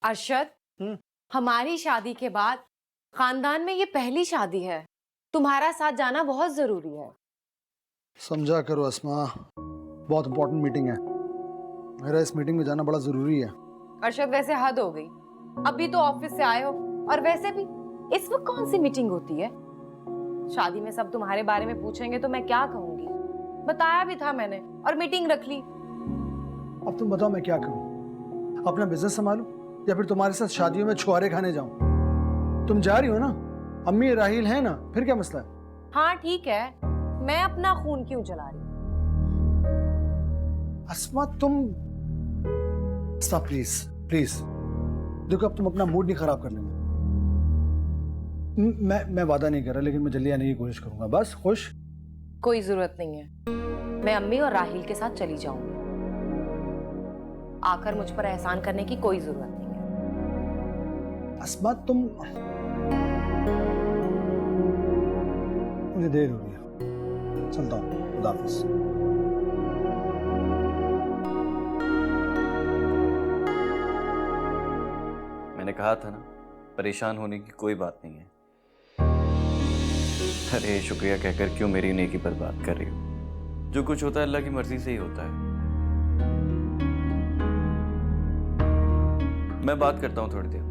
अरशद, हमारी शादी के बाद खानदान में ये पहली शादी है। तुम्हारा साथ जाना बहुत जरूरी है। समझा करो अस्मा, बहुत इंपॉर्टेंट मीटिंग है। मेरा इस मीटिंग में जाना बड़ा जरूरी है। अरशद, वैसे हद हो गई। अभी तो ऑफिस से आए हो और वैसे भी इस वक्त कौन सी मीटिंग होती है? शादी में सब तुम्हारे बारे में पूछेंगे तो मैं क्या कहूंगी? बताया भी था मैंने और मीटिंग रख ली। अब तुम बताओ मैं क्या करूं? अपना बिजनेस संभालूं या फिर तुम्हारे साथ शादियों में छुआरे खाने जाऊं? तुम जा रही हो ना, अम्मी राहील है ना, फिर क्या मसला है? हाँ ठीक है, मैं अपना खून क्यों जला रही? अस्मा तुम प्लीज प्लीज देखो, अब तुम अपना मूड नहीं खराब करने में। मैं वादा नहीं कर रहा, लेकिन मैं जल्दी आने की कोशिश करूंगा। बस खुश। कोई जरूरत नहीं है, मैं अम्मी और राहील के साथ चली जाऊंगी। आकर मुझ पर एहसान करने की कोई जरूरत नहीं है। अस्मा तुम, मुझे देर हो रही है, चलता हूँ। खुदा हाफिज। मैंने कहा था ना, परेशान होने की कोई बात नहीं है। अरे शुक्रिया कहकर क्यों मेरी नेकी बर्बाद कर रही हो? जो कुछ होता है अल्लाह की मर्जी से ही होता है। मैं बात करता हूँ थोड़ी देर में।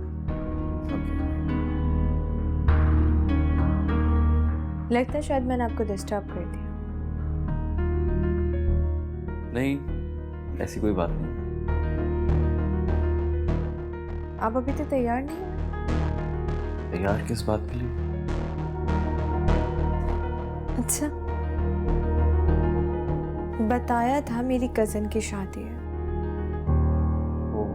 लगता है शायद मैंने आपको डिस्टर्ब कर दिया। नहीं, ऐसी कोई बात नहीं। आप अभी तो तैयार नहीं हैं? तैयार किस बात के लिए? अच्छा, बताया था मेरी कजन की शादी है। ओ,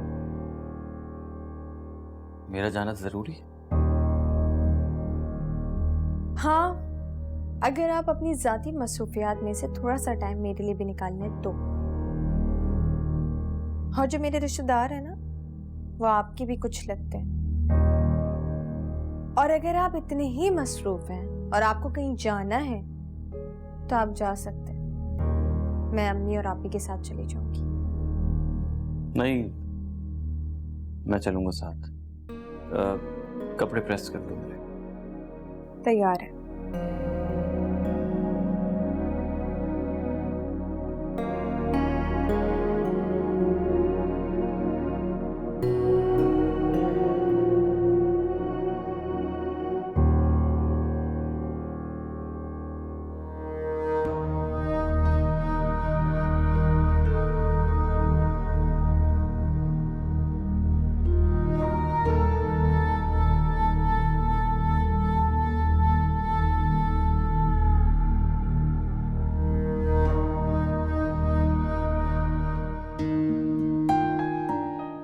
मेरा जाना जरूरी है? हाँ, अगर आप अपनी जाती मसरूफियात में से थोड़ा सा टाइम मेरे लिए भी निकालने तो। और जो मेरे रिश्तेदार हैं ना, वो आपकी भी कुछ लगते हैं। और अगर आप इतने ही मसरूफ हैं और आपको कहीं जाना है तो आप जा सकते हैं। मैं अम्मी और आपी के साथ चली जाऊंगी। नहीं, मैं चलूंगा साथ। कपड़े प्रेस कर दो मेरे। तैयार है।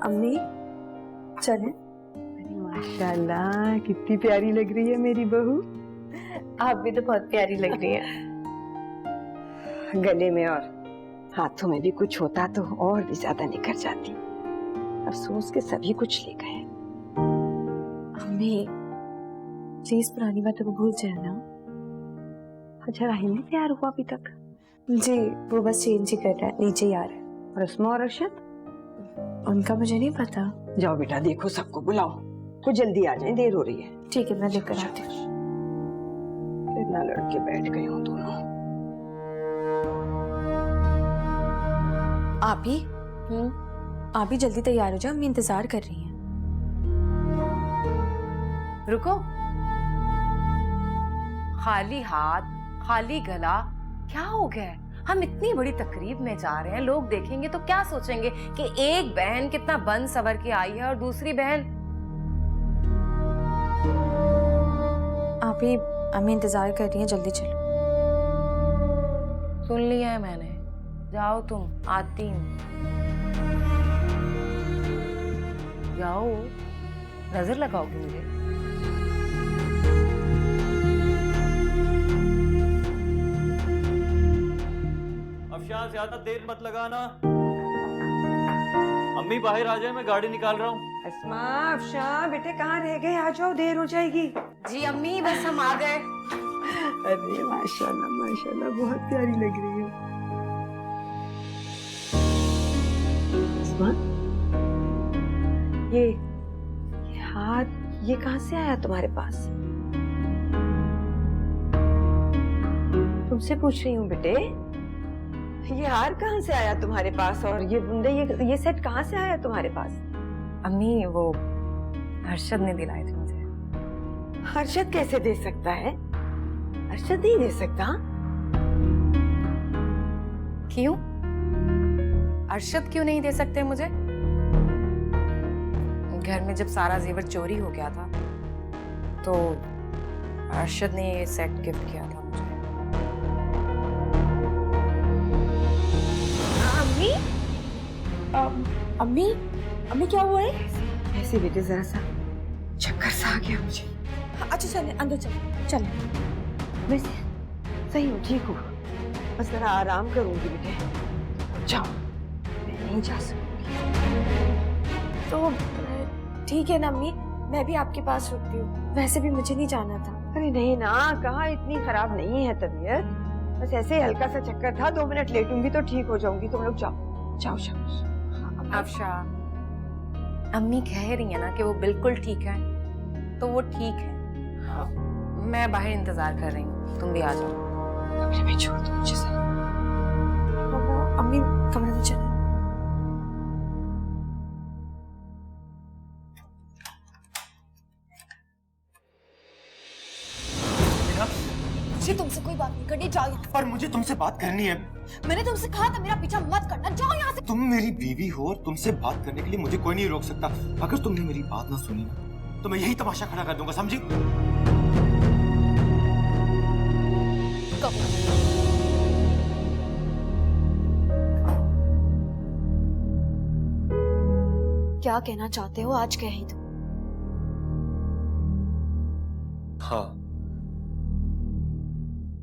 अम्मी चले। माशाल्लाह, कितनी प्यारी लग रही है मेरी बहू। आप भी तो बहुत प्यारी लग रही है। गले में और हाथों में भी कुछ होता तो और भी ज्यादा निखर जाती। अफसोस के सभी कुछ ले गए। अम्मी प्लीज पुरानी बातों को भूल जाए ना। अच्छा, राहिल नहीं तैयार हुआ अभी तक? जी, वो बस चेंज ही कर रहा है, नीचे ही आ रहा है। और उस्मा और अरशद? उनका मुझे नहीं पता। जाओ बेटा, देखो सबको बुलाओ, वो जल्दी आ जाए, देर हो रही है। ठीक है, मैं लेकर आती हूँ। इतना लड़के बैठ गए हो दोनों। आप ही जल्दी तैयार हो जाओ, अम्मी इंतजार कर रही हैं। रुको, खाली हाथ खाली गला क्या हो गया है? हम इतनी बड़ी तकरीब में जा रहे हैं, लोग देखेंगे तो क्या सोचेंगे कि एक बहन कितना बन सवर के आई है और दूसरी बहन। आप ही, अम्मी इंतजार कर रही हैं, जल्दी चलो। सुन लिया है मैंने, जाओ तुम, आती हूँ। जाओ, नजर लगाओगे मुझे? अफशान, ज्यादा देर मत लगाना। अम्मी बाहर आ जाए, मैं गाड़ी निकाल रहा हूँ। अस्मा, अफशा, बेटे कहाँ रह गए? आ जाओ, देर हो जाएगी। जी अम्मी, बस हम आ गए। अरे माशाल्लाह माशाल्लाह, बहुत प्यारी लग रही है। अस्मा, ये ये कहाँ से आया तुम्हारे पास? तुमसे पूछ रही हूँ बेटे, ये हार कहाँ से आया तुम्हारे पास? और ये बुंदे, ये सेट कहाँ से आया तुम्हारे पास? अम्मी वो हर्षद ने दिलाए थे मुझे। हर्षद कैसे दे सकता है? हर्षद नहीं दे सकता। क्यों? अरशद क्यों नहीं दे सकते मुझे? घर में जब सारा जेवर चोरी हो गया था तो अरशद ने ये सेट गिफ्ट किया था मुझे। अम्मी अम्मी अम्मी क्या हुआ है? ऐसे बेटे जरा सा चक्कर सा आ गया मुझे। अच्छा चले अंदर चले। वैसे सही हूँ, ठीक हूँ, बस जरा आराम करूंगी बेटे। जाओ, मैं नहीं जा सकूंगी। तो ठीक है ना अम्मी, मैं भी आपके पास रुकती हूँ, वैसे भी मुझे नहीं जाना था। अरे नहीं ना, कहाँ इतनी खराब नहीं है तबीयत, बस ऐसे ही हल्का सा चक्कर था। 2 मिनट लेटूंगी तो ठीक हो जाऊंगी। तुम लोग जाओ जाओ शाबाश। अफशा, अम्मी कह रही है ना कि वो बिल्कुल ठीक है, तो वो ठीक है। मैं बाहर इंतजार कर रही हूँ, तुम भी आ जाओ। कमरे में छोड़ दो मुझे सही। अम्मी कमरे में चले। मुझे तुमसे कोई बात नहीं करनी, जाओ यहाँ पर मुझे तुमसे बात करनी है। से। मैंने तुमसे कहा था मेरा पीछा मत करना, जाओ यहाँ से। तुम मेरी बीवी हो और तुमसे बात करने के लिए मुझे कोई नहीं रोक सकता। अगर तुमने मेरी बात ना सुनी ना तो मैं यही तमाशा खड़ा कर दूंगा, समझी? क्या कहना चाहते हो, आज कह ही दो। हाँ,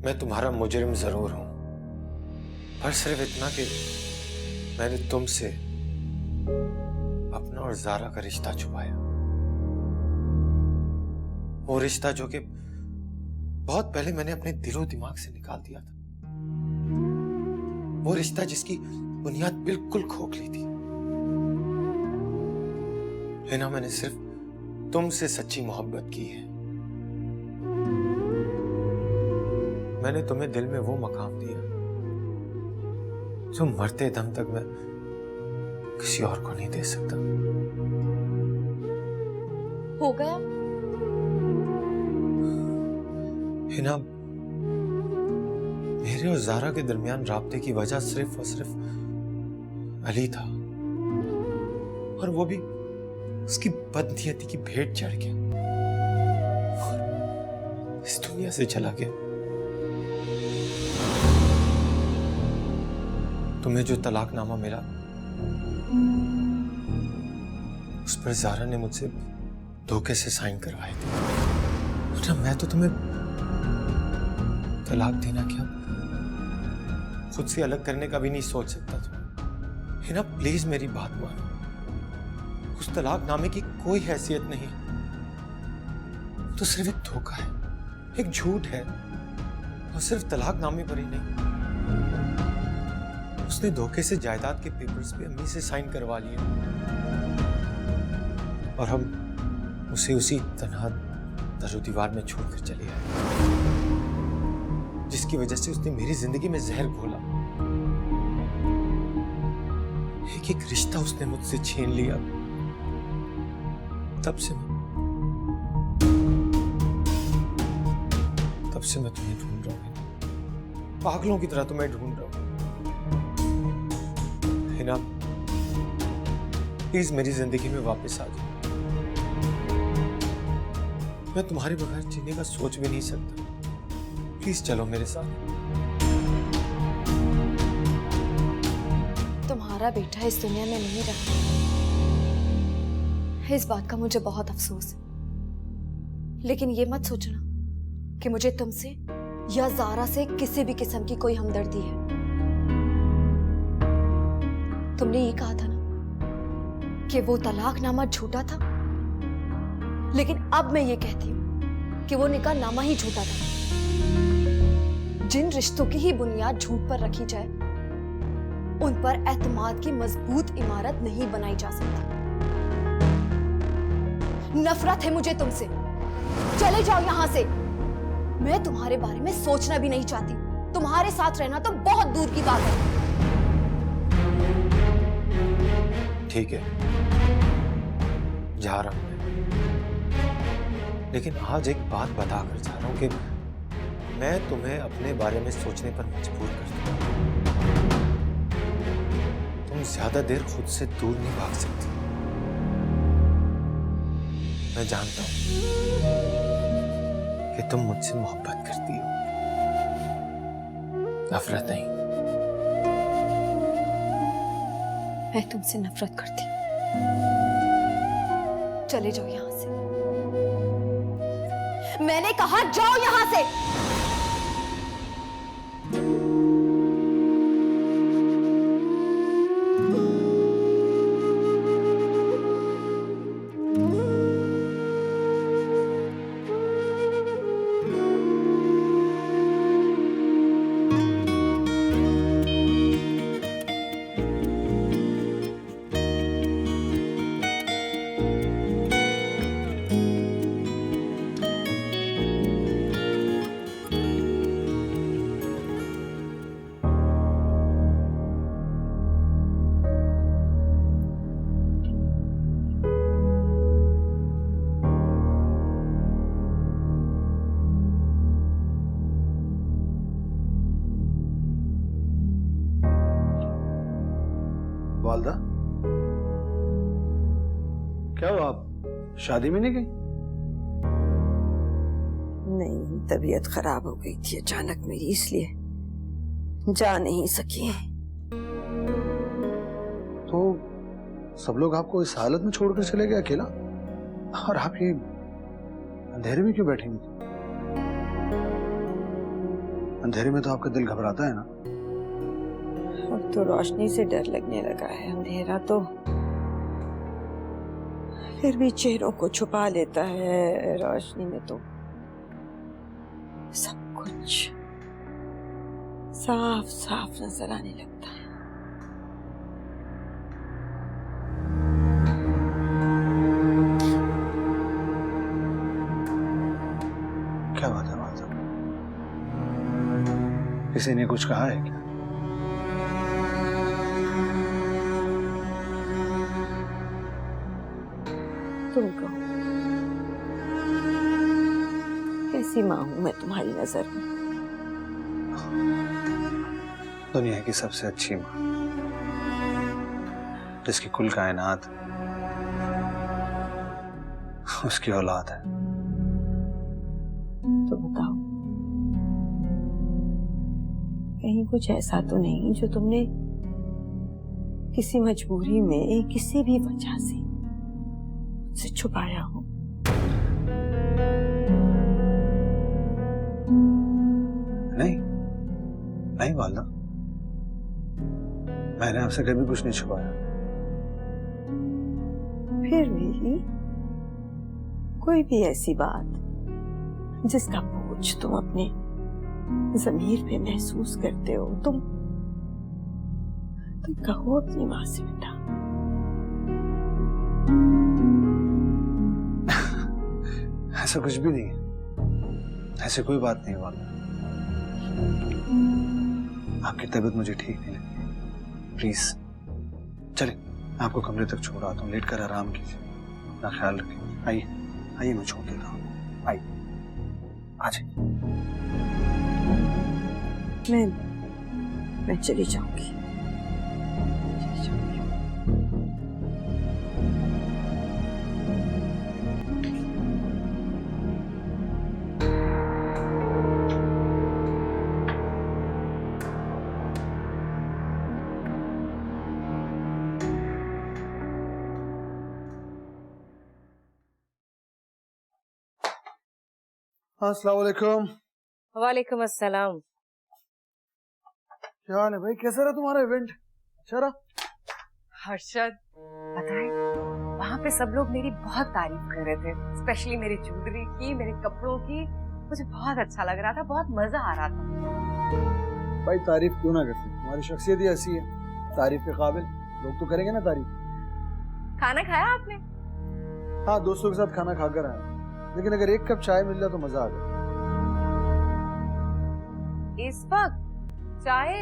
मैं तुम्हारा मुजरिम जरूर हूं, पर सिर्फ इतना कि मैंने तुमसे अपना और ज़ारा का रिश्ता छुपाया। वो रिश्ता जो कि बहुत पहले मैंने अपने दिलो दिमाग से निकाल दिया था। वो रिश्ता जिसकी बुनियाद बिल्कुल खोखली थी। लेना, मैंने सिर्फ तुमसे सच्ची मोहब्बत की है। मैंने तुम्हें दिल में वो मकाम दिया जो मरते दम तक मैं किसी और को नहीं दे सकता। हो गया? हिना, मेरे और ज़ारा के दरमियान राब्ते की वजह सिर्फ और सिर्फ अली था, और वो भी उसकी बदनीयती की भेंट चढ़ गया और इस दुनिया से चला गया। तुम्हें जो तलाकनामा मिला उस पर ज़ारा ने मुझसे धोखे से साइन करवाए थे, वरना मैं तो तुम्हें तलाक देना क्या, खुद से अलग करने का भी नहीं सोच सकता था। हिना, प्लीज मेरी बात मानो। उस तलाकनामे की कोई हैसियत नहीं, तो सिर्फ एक धोखा है, एक झूठ है, और सिर्फ तलाकनामे पर ही नहीं, उसने धोखे से जायदाद के पेपर्स पे अम्मी से साइन करवा लिए और हम उसे उसी तन्हा दरो दीवार में छोड़कर चले आए, जिसकी वजह से उसने मेरी जिंदगी में जहर घोला। एक एक रिश्ता उसने मुझसे छीन लिया। तब से मैं तुम्हें ढूंढ रहा हूं, पागलों की तरह तुम्हें ढूंढ रहा हूं। हिना, प्लीज मेरी जिंदगी में वापस आ जाओ। मैं तुम्हारे बगैर जीने का सोच भी नहीं सकता। प्लीज चलो मेरे साथ। तुम्हारा बेटा इस दुनिया में नहीं रहा, इस बात का मुझे बहुत अफसोस है। लेकिन ये मत सोचना कि मुझे तुमसे या ज़ारा से किसी भी किस्म की कोई हमदर्दी है। तुमने ये कहा था ना कि वो तलाकनामा झूठा था, लेकिन अब मैं ये कहती हूं कि वो निकाहनामा ही झूठा था। जिन रिश्तों की ही बुनियाद झूठ पर रखी जाए, उन पर एतमाद की मजबूत इमारत नहीं बनाई जा सकती। नफरत है मुझे तुमसे। चले जाओ यहां से। मैं तुम्हारे बारे में सोचना भी नहीं चाहती। तुम्हारे साथ रहना तो बहुत दूर की बात है। ठीक है, जा रहा हूं मैं, लेकिन आज एक बात बताकर जा रहा हूं कि मैं तुम्हें अपने बारे में सोचने पर मजबूर कर दूंगा। तुम ज्यादा देर खुद से दूर नहीं भाग सकती। मैं जानता हूं कि तुम मुझसे मोहब्बत करती हो, नफरत नहीं। मैं तुमसे नफरत करती हूँ। चले जाओ यहां से। मैंने कहा जाओ यहां से। वालदा, क्या हुआ, आप शादी में नहीं गई? नहीं, तबीयत खराब हो गई थी अचानक मेरी, इसलिए जा नहीं सकी। तो सब लोग आपको इस हालत में छोड़कर चले गए अकेला, और आप ये अंधेरे में क्यों बैठेंगे? अंधेरे में तो आपका दिल घबराता है ना। अब तो रोशनी से डर लगने लगा है। अंधेरा तो फिर भी चेहरों को छुपा लेता है, रोशनी में तो सब कुछ साफ साफ नजर आने लगता है। क्या बात है वालदा, किसी ने कुछ कहा है क्या? तुम कहो, कैसी माँ हूं मैं तुम्हारी नजर में? दुनिया की सबसे अच्छी माँ, जिसकी कुल कायनात उसकी औलाद है। तो बताओ, कहीं कुछ ऐसा तो नहीं जो तुमने किसी मजबूरी में किसी भी वजह से छुपाया हो? नहीं नहीं वालदा, मैंने आपसे कभी कुछ नहीं छुपाया। फिर भी कोई भी ऐसी बात जिसका बोझ तुम अपने ज़मीर पे महसूस करते हो, तुम कहो अपनी माँ से बेटा। ऐसा कुछ भी नहीं है, ऐसी कोई बात नहीं वालदा। आपकी तबीयत मुझे ठीक नहीं लगी, प्लीज चले, मैं आपको कमरे तक छोड़ आता हूँ, लेट कर आराम कीजिए, अपना ख्याल रखिए। आइए आइए, मैं छोड़ देता हूँ, आइए आ जाइए। मैं चली जाऊंगी। अस्सलाम वालेकुम। वालेकुम अस्सलाम। क्या हाल है भाई, कैसा रहा तुम्हारा इवेंट? अच्छा रहा? हर्षद, पता है वहाँ पे सब लोग मेरी बहुत तारीफ कर रहे थे, स्पेशली मेरी ज्वेलरी की, मेरे कपड़ों की। मुझे बहुत अच्छा लग रहा था, बहुत मजा आ रहा था। भाई तारीफ क्यों ना करते, तुम्हारी शख्सियत ही ऐसी है, तारीफ के काबिल, लोग तो करेंगे ना तारीफ। खाना खाया आपने? हाँ, दोस्तों के साथ खाना खाकर आया, लेकिन अगर एक कप चाय मिल जाए तो मजा आ जाए। इस वक्त चाय?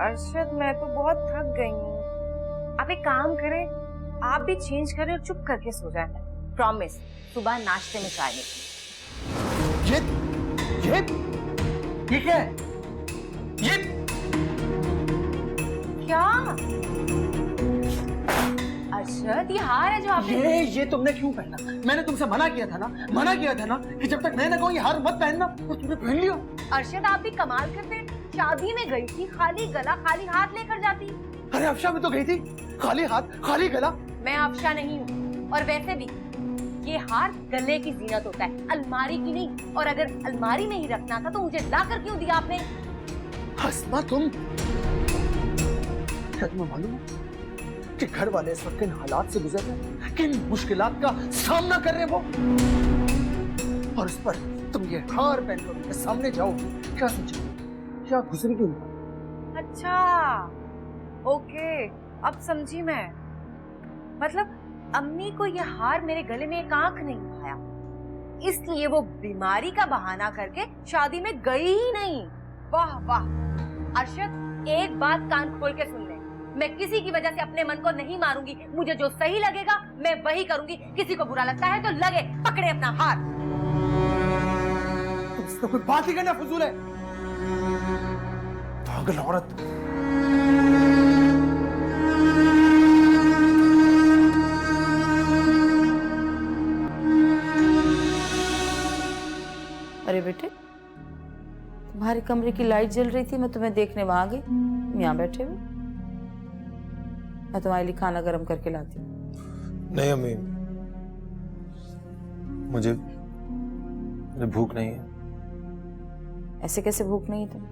अरशद, मैं तो बहुत थक गई हूँ। आप एक काम करें, आप भी चेंज करें और चुप करके सो जाएं। प्रॉमिस, सुबह नाश्ते में चाय नहीं। ये क्या है? क्या अरशद, ये हार है जो आपने ये तुमने क्यों पहना? मैंने तुमसे मना किया था ना कि जब तक मैं ना कहूं ये हार मत पहनना, तो तुमने पहन लिया। अरशद, आप भी कमाल करते हैं। शादी में गई थी, खाली गला खाली हाथ लेकर जाती। अरे अफशा में तो गई थी, खाली हाथ खाली गला। मैं अफशा नहीं हूँ, और वैसे भी ये हार गले की जीनत होता है, अलमारी की नहीं। और अगर अलमारी में ही रखना था तो मुझे लाकर क्यों दिया आपने? हस्मा, क्या तुम्हें मालूम है कि घर वाले इस वक्त किन हालात से गुजर रहे हैं, किन मुश्किलात का सामना कर रहे हैं वो, और इस पर तुम ये हार पहनकर उनके सामने जाओगी? क्या सोचोगे, क्या गुजरेगी? अच्छा, ओके, अब समझी मैं। मतलब अम्मी को ये हार मेरे गले में एक आंख नहीं आया, इसलिए वो बीमारी का बहाना करके शादी में गई ही नहीं। वाह वाह अरशद, एक बात कान खोल के सुन ले, मैं किसी की वजह से अपने मन को नहीं मारूंगी। मुझे जो सही लगेगा मैं वही करूंगी। किसी को बुरा लगता है तो लगे, पकड़े अपना हाथ। तुम कोई बात ही करना फजूल है, पागल औरत। अरे बेटे, तुम्हारे कमरे की लाइट जल रही थी, मैं तुम्हें देखने वहां गई, यहाँ बैठे हुए। मैं तुम्हारे लिए खाना गर्म करके लाती हूँ। नहीं अम्मी, मुझे भूख नहीं है। ऐसे कैसे भूख नहीं है तुम्हें?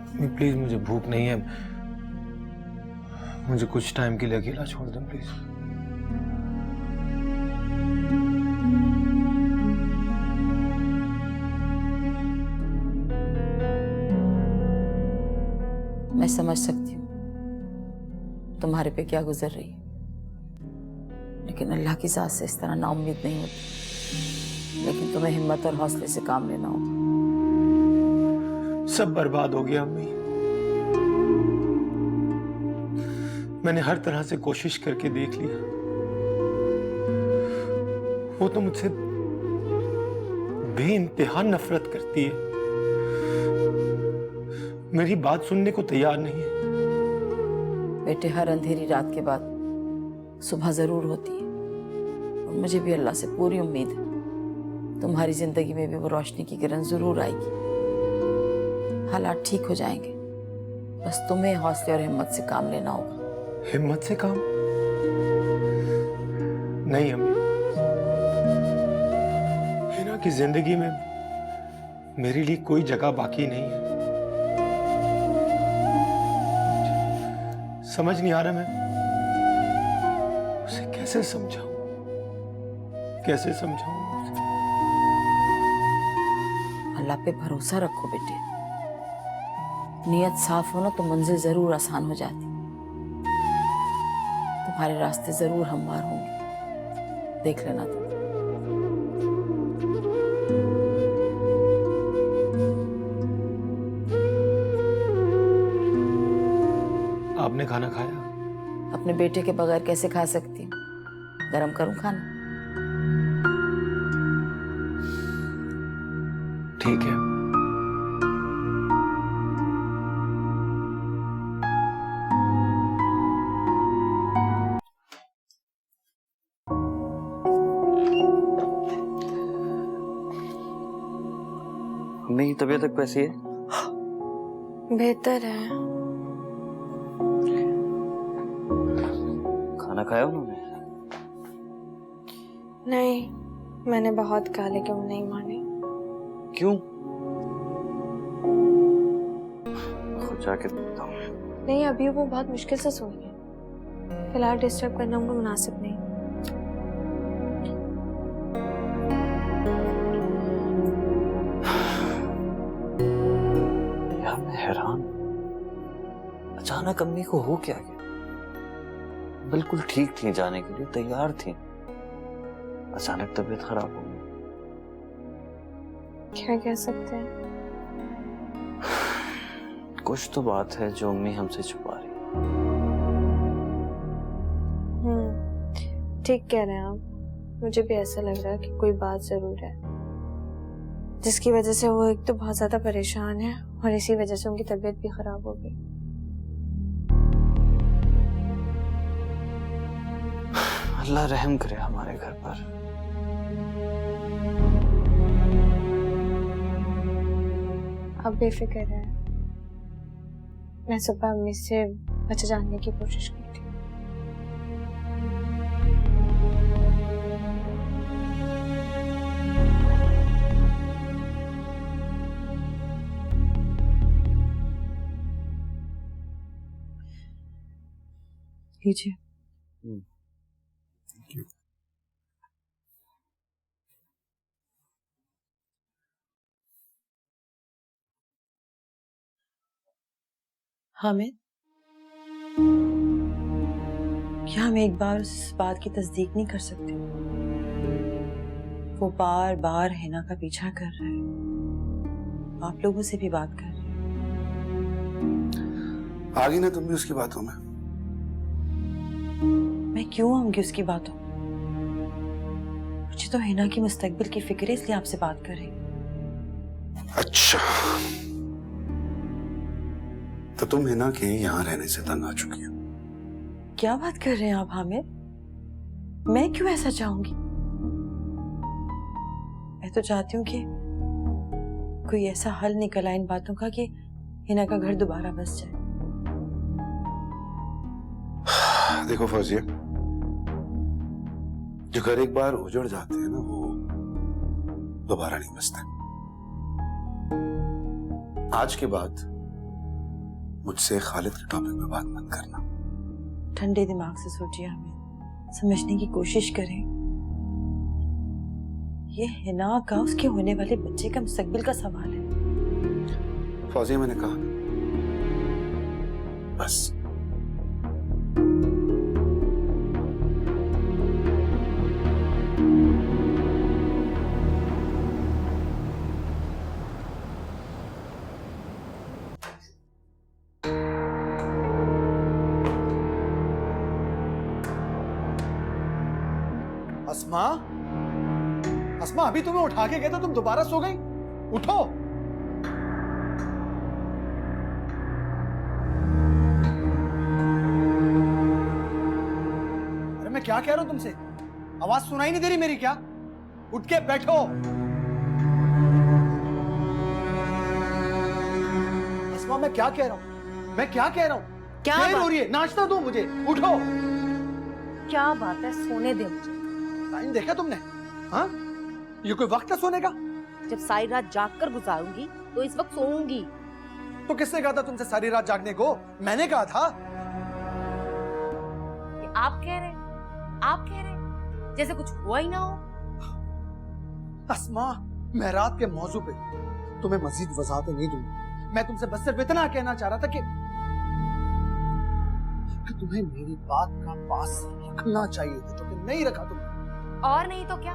अम्मी प्लीज, मुझे भूख नहीं है, मुझे कुछ टाइम के लिए अकेला छोड़ दो प्लीज। मैं समझ सकती हूँ तुम्हारे पे क्या गुजर रही है, लेकिन अल्लाह की ज़ात से इस तरह नाउम्मीद नहीं होती। लेकिन तुम्हें हिम्मत और हौसले से काम लेना होगा। सब बर्बाद हो गया अम्मी। मैंने हर तरह से कोशिश करके देख लिया, वो तो मुझसे बेइंतहा नफरत करती है, मेरी बात सुनने को तैयार नहीं है। बेटे, हर अंधेरी रात के बाद सुबह जरूर होती है, और मुझे भी अल्लाह से पूरी उम्मीद है तुम्हारी जिंदगी में भी वो रोशनी की किरण जरूर आएगी। हालात ठीक हो जाएंगे, बस तुम्हें हौसले और हिम्मत से काम लेना होगा। हिम्मत से काम? नहीं अम्मी, हिना की जिंदगी में मेरे लिए कोई जगह बाकी नहीं है। समझ नहीं आ रहा मैं उसे कैसे समझाऊं, कैसे समझाऊं उसे? अल्लाह पे भरोसा रखो बेटे, नीयत साफ हो ना तो मंजिल जरूर आसान हो जाती। तुम्हारे रास्ते जरूर हमवार होंगे, देख लेना तुम। आपने खाना खाया? अपने बेटे के बगैर कैसे खा सकती हूँ? गरम करूं खाना? ठीक है। अम्मी की तबीयत तक कैसी है? बेहतर है। खाना खाया उन्होंने? नहीं, मैंने बहुत कहा लेकिन वो नहीं माने। क्यों? खुद जाके देखता हूँ। नहीं, अभी वो बहुत मुश्किल से सोई है। फिलहाल डिस्टर्ब करना उनको मुनासिब नहीं। यार मैं हैरान, अचानक अम्मी को हो क्या गया? बिल्कुल ठीक थी, जाने के लिए तैयार थी। अचानक तबीयत खराब हो गई। क्या कह सकते हैं? कुछ तो बात है जो अम्मी हमसे छुपा रही। ठीक कह रहे हैं आप। मुझे भी ऐसा लग रहा है कि कोई बात जरूर है जिसकी वजह से वो एक तो बहुत ज्यादा परेशान है और इसी वजह से उनकी तबीयत भी खराब हो गई। अल्लाह रहम करे हमारे घर पर। अब बेफिक्र है। मैं सुबह अम्मी से वजह जानने की कोशिश की थी। लीजिए। हामिद, क्या हम एक बार उस बात की तस्दीक नहीं कर सकते? वो बार बार हिना का पीछा कर रहा है, आप लोगों से भी बात कर रहे हैं। आ गई ना तुम भी उसकी बातों में। मैं क्यों आऊंगी उसकी बातों? मुझे तो हिना की मुस्तकबिल की फिक्र है, इसलिए आपसे बात कर रही हूँ। अच्छा, तो तुम हिना के यहाँ रहने से तंग आ चुकी हो। क्या बात कर रहे हैं आप हामिद? मैं क्यों ऐसा चाहूंगी? मैं तो चाहती हूँ कि कोई ऐसा हल निकल आए इन बातों का कि हिना का घर दोबारा बस जाए। देखो फौजिया, जो घर एक बार उजड़ जाते हैं ना, वो दोबारा नहीं बसते। आज के बाद मुझसे खालिद के टॉपिक में बात मत करना। ठंडे दिमाग से सोचिए, हमें समझने की कोशिश करें। ये हिना का उसके होने वाले बच्चे का मुस्तकबिल का सवाल है। फौजिया, मैंने कहा बस। अस्मा, अस्मा, अभी तुम्हें उठा के गया था, तुम दोबारा सो गई? उठो। अरे मैं क्या कह रहा हूं तुमसे? आवाज सुनाई नहीं दे रही मेरी क्या? उठ के बैठो। अस्मा, मैं क्या कह रहा हूं? मैं क्या कह रहा हूं? क्या देर बात? हो रही है, नाश्ता दो मुझे। उठो। क्या बात है, सोने दे मुझे। टाइम देखा तुमने? हाँ, ये कोई वक्त है सोने का? जब सारी रात जाग कर गुजारूंगी तो इस वक्त सोऊंगी। तो किसने कहा था तुमसे सारी रात जागने को? मैंने कहा था। ये आप कह रहे हैं? आप कह रहे हैं जैसे कुछ हुआ ही ना हो। अस्मा, मैं रात के मौजू पे तुम्हें मजीद वजाहतें नहीं दूंगा। मैं तुमसे बस सिर्फ इतना कहना चाह रहा था कि तुम्हें मेरी बात का पास रखना चाहिए था, जो कि नहीं रखा तुमने। और नहीं तो क्या,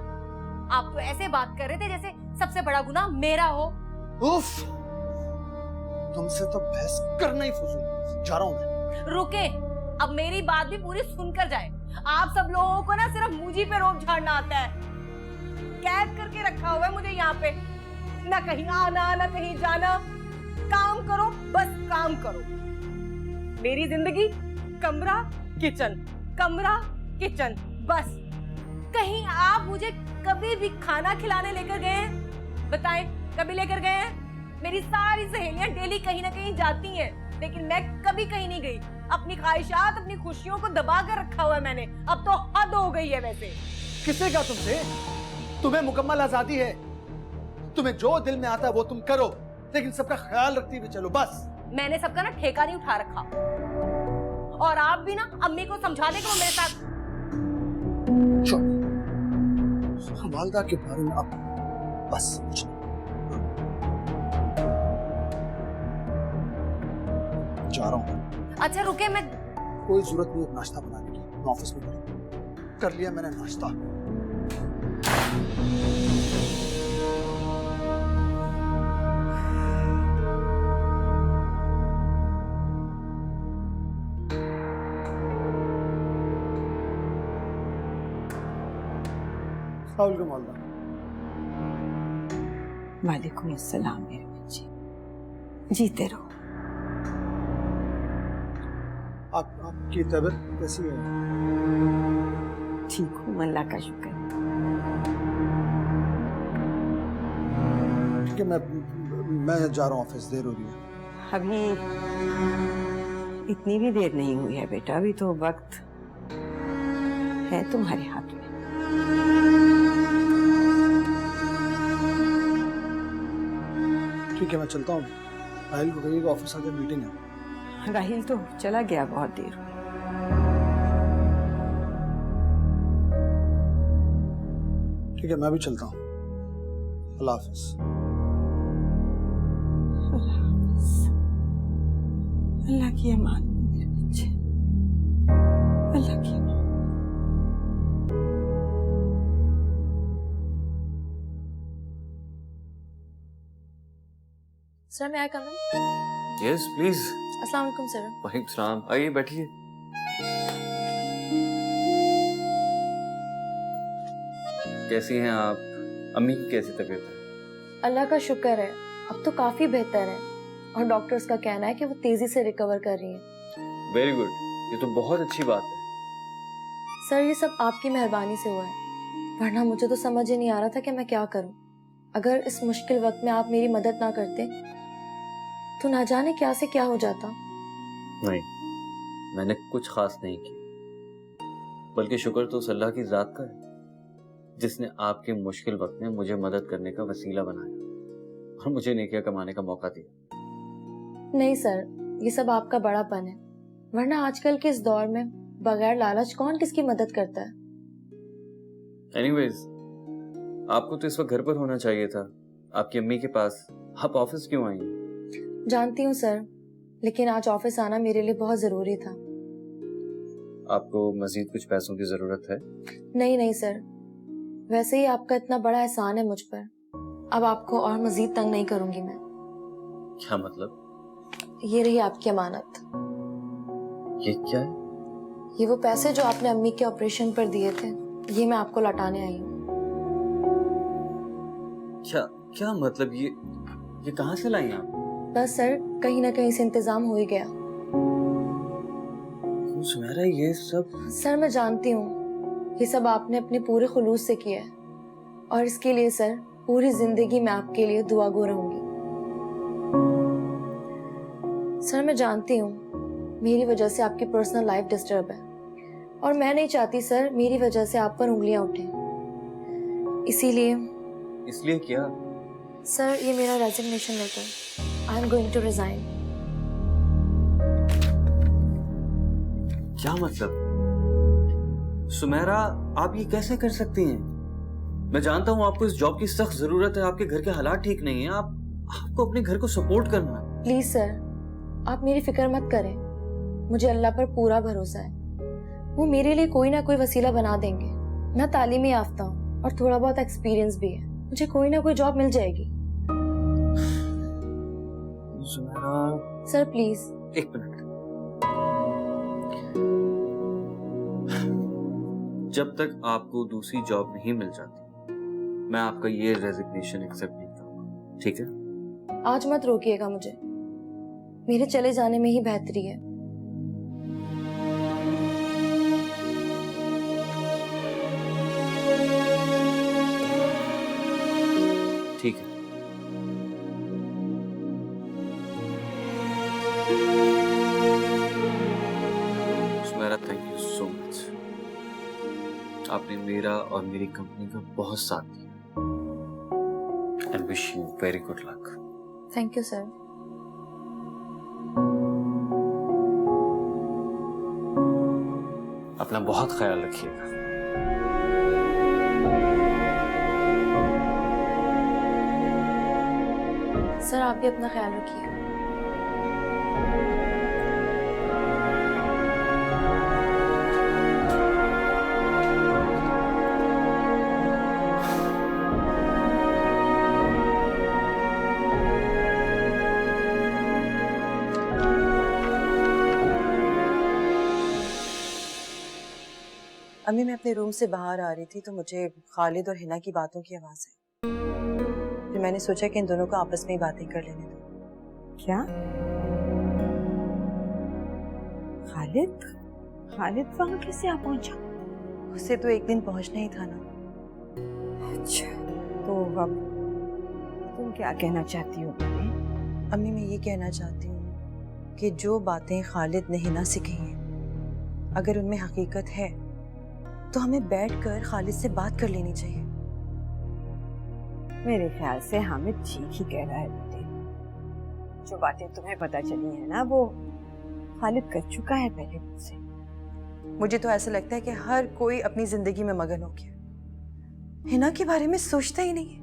आप तो ऐसे बात कर रहे थे जैसे सबसे बड़ा गुनाह मेरा हो। उफ, तुमसे तो बहस करना ही फजूल। जा रहा हूं मैं। रुके, अब मेरी बात भी पूरी सुनकर जाए। आप सब लोगों को ना सिर्फ मुझी पे रोब झाड़ना आता है। कैद करके रखा हुआ है मुझे यहाँ पे, ना कहीं आना ना कहीं जाना। काम करो, बस काम करो। मेरी जिंदगी कमरा किचन, कमरा किचन, बस। कहीं आप मुझे कभी भी खाना खिलाने लेकर गए हैं? बताएं, कभी लेकर गए हैं? मेरी सारी सहेलियां डेली कहीं ना कहीं जाती हैं, लेकिन मैं कभी कहीं नहीं गई। अपनी ख्वाहिशात, अपनी खुशियों को दबा कर रखा हुआ है मैंने। अब तो हद हो गई है। वैसे किसने कहा तुमसे? तुम्हें मुकम्मल आजादी है। तुम्हें जो दिल में आता है वो तुम करो, लेकिन सबका ख्याल रखती हुए चलो, बस। मैंने सबका ना ठेका नहीं उठा रखा। और आप भी ना अम्मी को समझा लें कि वो मेरे साथ। वालदा के बारे में अब बस कुछ नहीं। जा रहा हूँ। अच्छा रुके, मैं कोई जरूरत नहीं है नाश्ता बनाने की, अपने ऑफिस में कर लिया मैंने नाश्ता। वालेकुम अस्सलाम मेरे बच्चे, जीते रहो। आपकी तबीयत कैसी है? ठीक हूँ, अल्लाह का शुक्र है। ठीक है, मैं जा रहा हूँ ऑफिस, देर हो रही है। अभी इतनी भी देर नहीं हुई है बेटा, अभी तो वक्त है तुम्हारे हाथ में। ठीक है, मैं चलता हूँ। राहिल को कहिएगा ऑफिस आके मीटिंग है। राहिल तो चला गया, बहुत देर हुई। ठीक है, मैं भी चलता हूँ। अल्लाह हाफिज। अल्लाह की अमान मेरे बच्चे, अल्लाह की अमान। सर मैं कम यस प्लीज। अस्सलाम वालेकुम सर। वालेकुम सलाम, आइए बैठिए। कैसी हैं आप? अम्मी की कैसी तबीयत है? अल्लाह का शुक्र है, अब तो काफी बेहतर है और डॉक्टर्स का कहना है कि वो तेजी से रिकवर कर रही हैं। वेरी गुड, ये तो बहुत अच्छी बात है। सर ये सब आपकी मेहरबानी से हुआ है, वरना मुझे तो समझ ही नहीं आ रहा था कि मैं क्या करूं। अगर इस मुश्किल वक्त में आप मेरी मदद ना करते तो ना जाने क्या से क्या हो जाता। नहीं, मैंने कुछ खास नहीं किया, बल्कि शुक्र तो उस अल्लाह की जात का है जिसने आपके मुश्किल वक्त में मुझे मदद करने का वसीला बनाया और मुझे नेकियां कमाने का मौका दिया। नहीं सर, ये सब आपका बड़ापन है, वरना आजकल के इस दौर में बगैर लालच कौन किसकी मदद करता है। एनीवेज, आपको तो इस वक्त घर पर होना चाहिए था, आपकी अम्मी के पास। आप ऑफिस क्यों आई? जानती हूँ सर, लेकिन आज ऑफिस आना मेरे लिए बहुत जरूरी था। आपको मजीद कुछ पैसों की जरूरत है? नहीं नहीं सर, वैसे ही आपका इतना बड़ा एहसान है मुझ पर, अब आपको और मजीद तंग नहीं करूंगी मैं। क्या मतलब? ये रही आपकी अमानत। ये क्या है? ये वो पैसे जो आपने अम्मी के ऑपरेशन पर दिए थे, ये मैं आपको लौटाने आई हूँ। क्या क्या मतलब? ये कहाँ से लाई आप? बस सर, कहीं ना कहीं से इंतजाम हो ही गया। सुमेरा, ये सब? सर मैं जानती हूँ, ये सब आपने अपने पूरे खुलूस से किया है और इसके लिए सर पूरी जिंदगी मैं आपके लिए दुआगो रहूंगी। सर मैं जानती हूँ मेरी वजह से आपकी पर्सनल लाइफ डिस्टर्ब है और मैं नहीं चाहती सर मेरी वजह से आप पर उंगलियां उठें। इसलिए क्या? सर ये मेरा resignation letter, I am going to resign. क्या मतलब? सुमेरा, आप ये कैसे कर सकती हैं? मैं जानता हूँ आपको इस जॉब की सख्त जरूरत है, आपके घर के हालात ठीक नहीं है, आपको अपने घर को सपोर्ट करना है। प्लीज सर, आप मेरी फिक्र मत करें, मुझे अल्लाह पर पूरा भरोसा है, वो मेरे लिए कोई ना कोई वसीला बना देंगे। मैं तालीमी याफ्ता हूँ और थोड़ा बहुत एक्सपीरियंस भी है, मुझे कोई ना कोई जॉब मिल जाएगी। Sumera, sir please. एक मिनट। जब तक आपको दूसरी जॉब नहीं मिल जाती, मैं आपका ये रेजिग्नेशन एक्सेप्ट नहीं करूंगा, ठीक है? आज मत रोकिएगा मुझे, मेरे चले जाने में ही बेहतरी है। ठीक है। Sumera, thank you so much. आपने मेरा और मेरी कंपनी का बहुत साथ दिया। And wish you very good luck. Thank you sir. अपना बहुत ख्याल रखिएगा। सर आप भी अपना ख्याल रखिए। अम्मी मैं अपने रूम से बाहर आ रही थी तो मुझे खालिद और हिना की बातों की आवाज आई। फिर मैंने सोचा कि इन दोनों को आपस में ही बातें कर लेने दो। क्या? खालिद खालिद वहां कैसे आ पहुंचा? उसे तो एक दिन पहुंचना ही था ना। अच्छा, तो अब तुम क्या कहना चाहती हो बेटे? अम्मी मैं ये कहना चाहती हूँ कि जो बातें खालिद ने हिना से कही हैं, अगर उनमें हकीकत है तो हमें बैठकर खालिद से बात कर लेनी चाहिए। मेरे ख्याल से हामिद ठीक ही कह रहा है बेटे। जो बातें तुम्हें पता चली है ना वो खालिद कर चुका है पहले मुझसे। मुझे तो ऐसा लगता है कि हर कोई अपनी जिंदगी में मगन हो गया, हिना के बारे में सोचता ही नहीं है।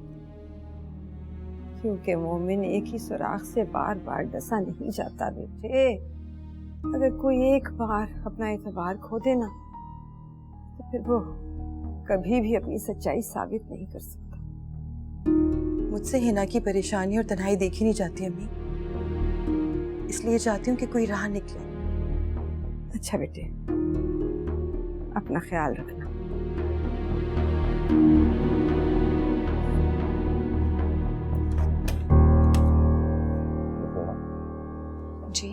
क्योंकि मोमिन एक ही सुराख से बार बार डसा नहीं जाता बेटे। अगर कोई एक बार अपना एतबार खो देना तो फिर वो कभी भी अपनी सच्चाई साबित नहीं कर सकता। मुझसे हिना की परेशानी और तन्हाई देखी नहीं जाती अम्मी, इसलिए चाहती हूँ कि कोई राह निकले। अच्छा बेटे, अपना ख्याल रखना। जी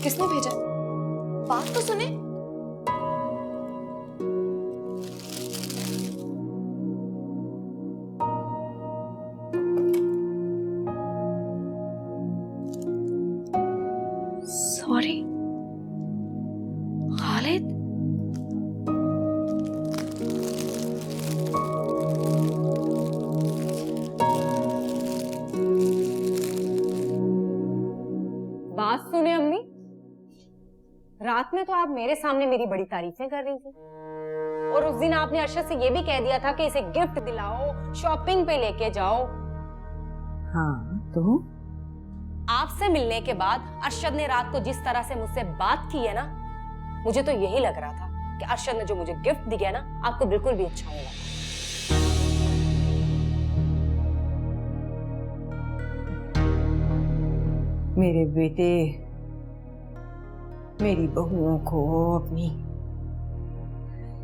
किसने भेजा? बात तो सुने। सॉरी खालिद। बात सुने अम्मी, रात में तो आप मेरे सामने मेरी बड़ी तारीफें कर रही थी और उस दिन आपने अरशद से ये भी कह दिया था कि इसे गिफ्ट दिलाओ, शॉपिंग पे लेके जाओ। हाँ तो आपसे मिलने के बाद अरशद ने रात को जिस तरह से मुझसे बात की है ना, मुझे तो यही लग रहा था कि अरशद ने जो मुझे गिफ्ट दिया ना, आपको बिल्कुल भी अच्छा नहीं लगा। मेरे बेटे मेरी बहुओं को अपनी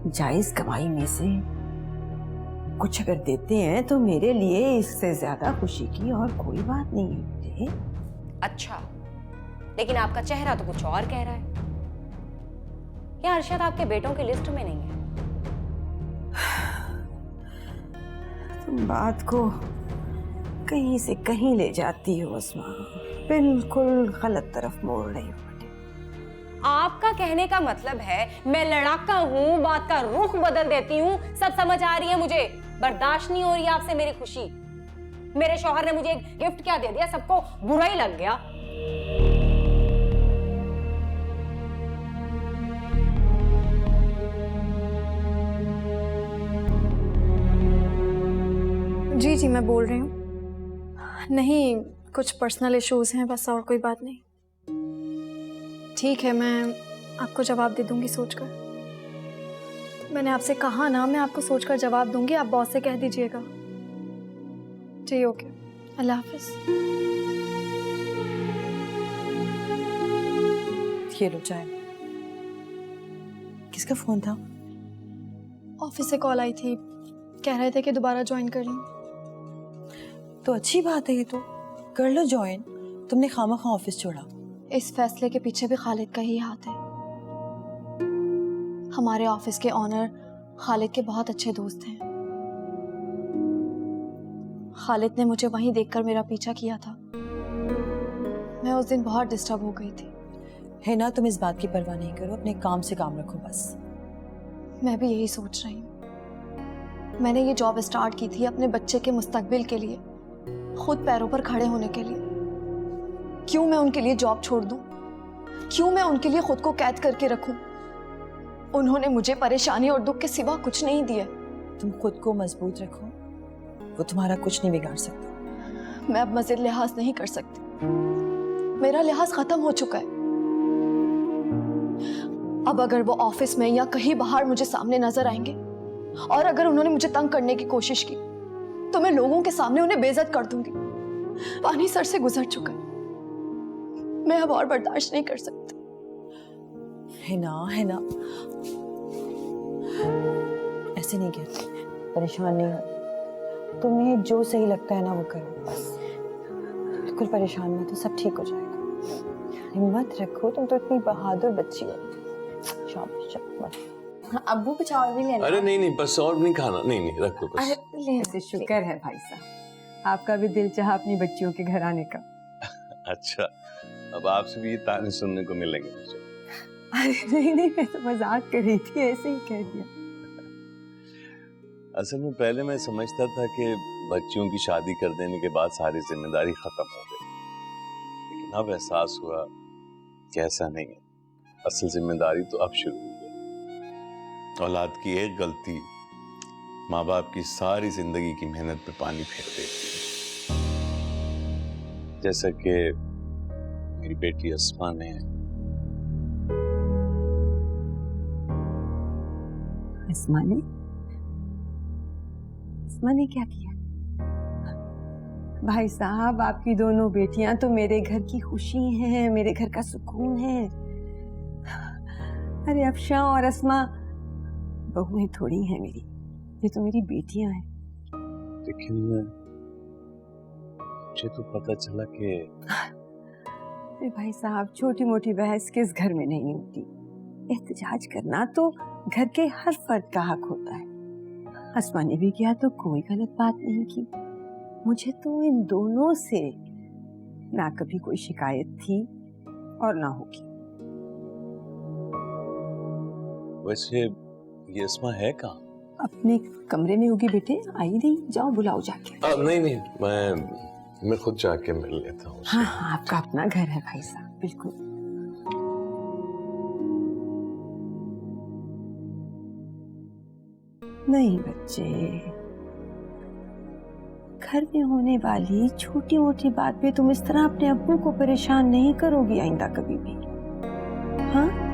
जायज कमाई में से कुछ अगर देते हैं तो मेरे लिए इससे ज्यादा खुशी की और कोई बात नहीं है बेटे। अच्छा, लेकिन आपका चेहरा तो कुछ और कह रहा है। क्या अरशद आपके बेटों की लिस्ट में नहीं है? तुम बात को कहीं से कहीं ले जाती हो अस्मा, बिल्कुल गलत तरफ मोड़ रही हो। आपका कहने का मतलब है मैं लड़ाका हूँ, बात का रुख बदल देती हूँ। सब समझ आ रही है मुझे, बर्दाश्त नहीं हो रही आपसे मेरी खुशी। मेरे शौहर ने मुझे एक गिफ्ट क्या दे दिया, सबको बुरा ही लग गया। जी जी मैं बोल रही हूँ। नहीं, कुछ पर्सनल इश्यूज हैं बस, और कोई बात नहीं। ठीक है, मैं आपको जवाब दे दूंगी सोचकर। मैंने आपसे कहा ना, मैं आपको सोचकर जवाब दूंगी। आप बॉस से कह दीजिएगा। जी ओके, अल्लाह हाफिज। ये लो चाय। किसका फोन था? ऑफिस से कॉल आई थी, कह रहे थे कि दोबारा ज्वाइन कर लूं। तो अच्छी बात है, ये तो कर लो ज्वाइन। तुमने खामखा ऑफिस छोड़ा। इस फैसले के पीछे भी खालिद का ही हाथ है। हमारे ऑफिस के ऑनर खालिद के बहुत अच्छे दोस्त हैं। खालिद ने मुझे वहीं देखकर मेरा पीछा किया था। मैं उस दिन बहुत डिस्टर्ब हो गई थी। है ना, तुम इस बात की परवाह नहीं करो, अपने काम से काम रखो बस। मैं भी यही सोच रही हूँ। मैंने ये जॉब स्टार्ट की थी अपने बच्चे के मुस्तकबिल के लिए, खुद पैरों पर खड़े होने के लिए। क्यों मैं उनके लिए जॉब छोड़ दूं? क्यों मैं उनके लिए खुद को कैद करके रखूं? उन्होंने मुझे परेशानी और दुख के सिवा कुछ नहीं दिया। तुम खुद को मजबूत रखो, वो तुम्हारा कुछ नहीं बिगाड़ सकता। मैं अब मज़ीद लिहाज नहीं कर सकती। मेरा लिहाज खत्म हो चुका है। अब अगर वो ऑफिस में या कहीं बाहर मुझे सामने नजर आएंगे और अगर उन्होंने मुझे तंग करने की कोशिश की तो मैं लोगों के सामने उन्हें बेइज्जत कर दूंगी। पानी सर से गुजर चुका है, मैं अब और बर्दाश्त नहीं कर सकती। है ना ऐसे नहीं कहते, परेशान नहीं हो। तुम्हें जो सही लगता है ना वो करो बस, बिल्कुल परेशान मत हो, सब ठीक हो जाएगा। हिम्मत रखो, तुम तो इतनी बहादुर बच्ची हो। शाबाश शाबाश। अब्बू कुछ और भी लेना? अरे नहीं बस और नहीं खाना, नहीं रखो बस। अरे ले ऐसे शुक्र है भाई साहब, आपका भी दिल चाहा अपनी बच्चियों के घर आने का। अच्छा, अब आपसे भी ये ताने सुनने को मिलेंगे मुझे। अरे नहीं, मैं तो मजाक कर रही थी, ऐसे ही कह दिया। असल में पहले मैं समझता था कि बच्चियों की शादी कर देने के बाद सारी जिम्मेदारी खत्म हो गई, लेकिन अब एहसास हुआ कि ऐसा नहीं है। असल जिम्मेदारी तो अब शुरू हुई है। औलाद की एक गलती माँ बाप की सारी जिंदगी की मेहनत पे पानी फेर देती है। जैसा कि मेरी बेटी अस्मा ने अस्मा ने क्या किया? भाई साहब, आपकी दोनों बेटियां तो मेरे घर की खुशी हैं, मेरे घर का सुकून है। अरे अफशा और अस्मा बहुएं थोड़ी हैं मेरी, ये तो मेरी बेटियां हैं। लेकिन मुझे तो पता चला कि अरे भाई साहब, छोटी मोटी बहस किस घर में नहीं होती। एहतजाज करना तो घर के हर फर्द का हक होता है। अस्मा ने भी किया तो कोई गलत बात नहीं की। मुझे तो इन दोनों से ना कभी कोई शिकायत थी और ना होगी। वैसे ये अस्मा है कहाँ? अपने कमरे में होगी बेटे, आई नहीं, जाओ बुलाओ जाके। नहीं मैं खुद जाके मिल लेता हूँ। हाँ हाँ, आपका अपना घर है भाई साहब, बिल्कुल। नहीं बच्चे, घर में होने वाली छोटी मोटी बात पे तुम इस तरह अपने अब्बू को परेशान नहीं करोगी आइंदा कभी भी, हाँ?